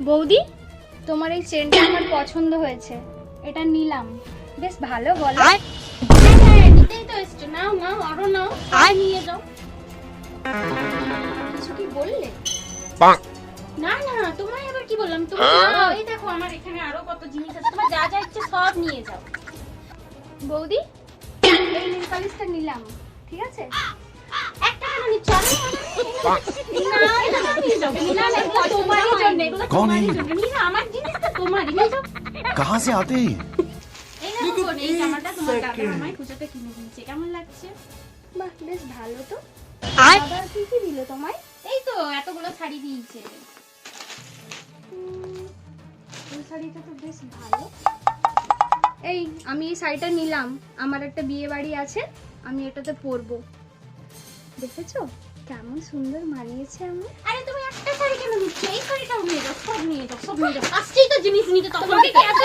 বৌদি, তোমার এই চেনটা আমার পছন্দ হয়েছে, এটা নিলাম। বেশ ভালো বলো। হ্যাঁ নিতেই তো এসছো, নাও নাও আরো নাও, নিয়ে যাও। কিছু কি বললে? না না তোমায় আবার কি বললাম, তুমি নাও। এই দেখো আমার এখানে আরো কত জিনিস আছে, তোমার যা যা ইচ্ছে সব নিয়ে যাও। বৌদি, এই নেল পালিশটা নিলাম, ঠিক আছে? একটা কেন নিচ্ছ? না নিয়ে যাও, না না এগুলো তোমারই জন্য, এগুলো कौन है তোমারই ये? জন্য। নিয়ে যাও, আমার জিনিস তো তোমারই, নিয়ে যাও। कहाँ से आते हैं? এই দেখো বোন, এই জামাটা তোমার দাদা আমায় পূজাতে কিনে দিয়েছে, কেমন লাগছে? বাহ, বেশ ভালো তো। দাদা কি কি দিল তোমায়? এই তো এতগুলো শাড়ি দিয়েছে। এই শাড়িটা তো বেশ ভালো। এই, আমি এই শাড়িটা নিলাম, আমার একটা বিয়ে বাড়ি আছে, আমি এটাতে পরবো। দেখেছো কেমন সুন্দর মানিয়েছে আমার? আরে তুমি একটা শাড়ি কেন নিচ্ছ? এই শাড়িটাও নিয়ে যাও, সব নিয়ে যাও, সব নিয়ে যাও। আসছেই তো জিনিস নিতে, তখন থেকে এত